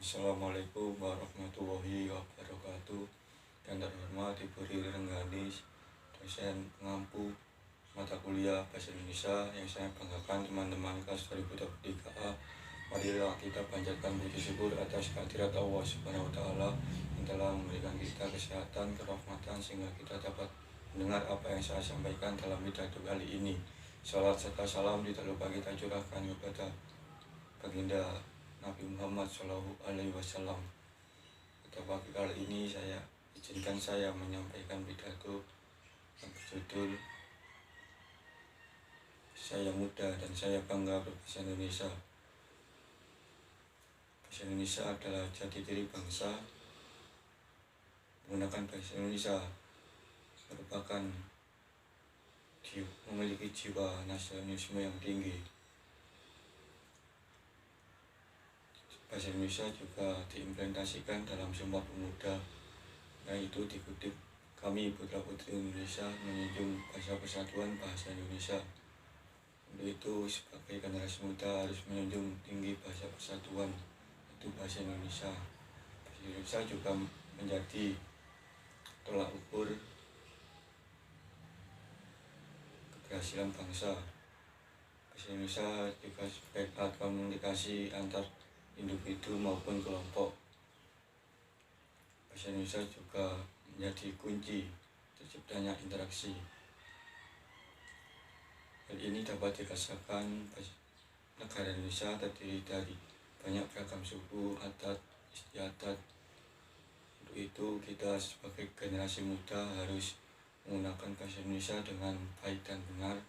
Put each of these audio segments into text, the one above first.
Assalamualaikum warahmatullahi wabarakatuh. Yang terhormat Ibu Riri Rengganis, dosen pengampu mata kuliah Bahasa Indonesia yang saya banggakan teman-teman kelas 2023A. Marilah kita panjatkan puji syukur atas kehadirat Allah Subhanahu wa Ta'ala yang telah memberikan kita kesehatan, kerahmatan sehingga kita dapat mendengar apa yang saya sampaikan dalam pidato kali ini. Salat serta salam tidak lupa kita curahkan kepada baginda Nabi Muhammad SAW. Pada pagi kali ini izinkan saya menyampaikan pidato yang berjudul Saya Muda dan Saya Bangga Berbahasa Indonesia. Bahasa Indonesia adalah jati diri bangsa. Menggunakan bahasa Indonesia merupakan memiliki jiwa nasionalisme yang tinggi. Bahasa Indonesia juga diimplementasikan dalam Sumpah Pemuda, yaitu dikutip, kami putra putri Indonesia menjunjung bahasa persatuan bahasa Indonesia. Untuk itu sebagai generasi muda harus menjunjung tinggi bahasa persatuan, yaitu bahasa Indonesia. Bahasa Indonesia juga menjadi tolak ukur keberhasilan bangsa. Bahasa Indonesia juga sebagai alat komunikasi antar individu maupun kelompok. Bahasa Indonesia juga menjadi kunci terciptanya interaksi. Hal ini dapat dirasakan negara Indonesia terdiri dari banyak beragam suku, adat, istiadat. Untuk itu kita sebagai generasi muda harus menggunakan bahasa Indonesia dengan baik dan benar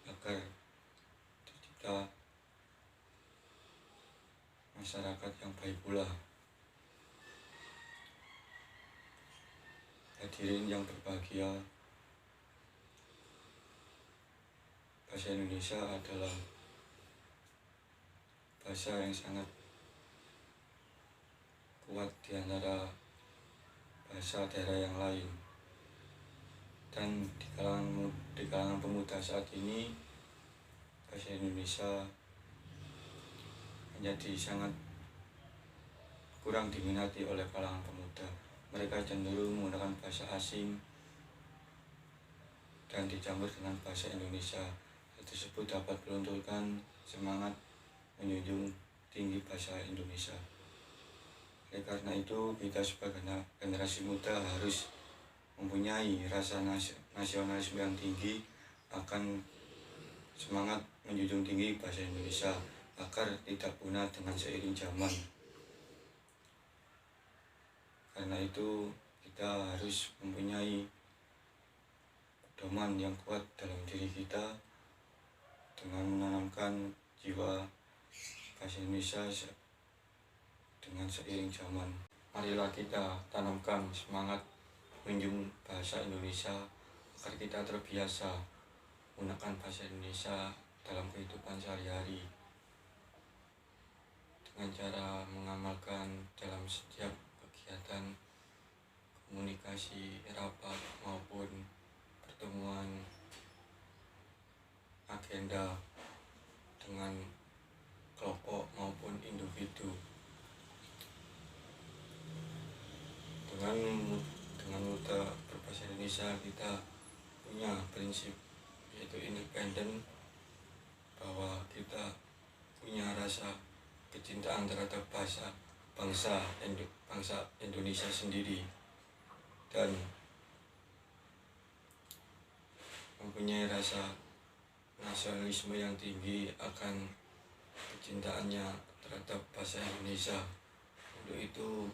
agar tercipta masyarakat yang baik pula. Hadirin yang berbahagia, bahasa Indonesia adalah bahasa yang sangat kuat di antara bahasa daerah yang lain. Dan di kalangan pemuda saat ini, bahasa Indonesia menjadi sangat kurang diminati oleh kalangan pemuda. Mereka cenderung menggunakan bahasa asing dan dicampur dengan bahasa Indonesia. Hal tersebut dapat melunturkan semangat menjunjung tinggi bahasa Indonesia. Oleh karena itu, kita sebagai generasi muda harus mempunyai rasa nasionalisme yang tinggi, akan semangat menjunjung tinggi bahasa Indonesia agar tidak punah dengan seiring zaman. Karena itu kita harus mempunyai pedoman yang kuat dalam diri kita dengan menanamkan jiwa bahasa Indonesia dengan seiring zaman. Marilah kita tanamkan semangat menjunjung bahasa Indonesia agar kita terbiasa menggunakan bahasa Indonesia dalam kehidupan sehari-hari, dengan cara mengamalkan dalam setiap kegiatan komunikasi, rapat maupun pertemuan, agenda dengan kelompok maupun individu. Dengan mudah berbahasa Indonesia kita punya prinsip, yaitu independen, bahwa kita punya rasa kecintaan terhadap bangsa Indonesia sendiri, dan mempunyai rasa nasionalisme yang tinggi akan kecintaannya terhadap bahasa Indonesia. Untuk itu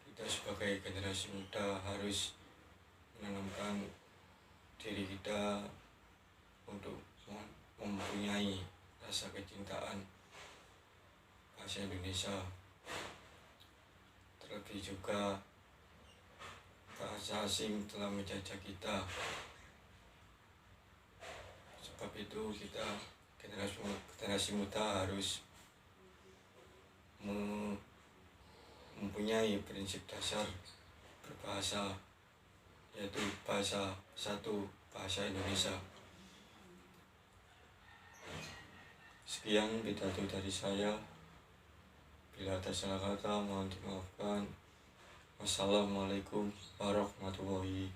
kita sebagai generasi muda harus menanamkan diri kita untuk mempunyai rasa kecintaan bahasa Indonesia. Terlebih juga bahasa asing telah menjajah kita. Sebab itu kita generasi muda harus mempunyai prinsip dasar berbahasa, yaitu bahasa Indonesia. Sekian pidato dari saya. Bila ada salah kata mohon dimaafkan. Wassalamualaikum warahmatullahi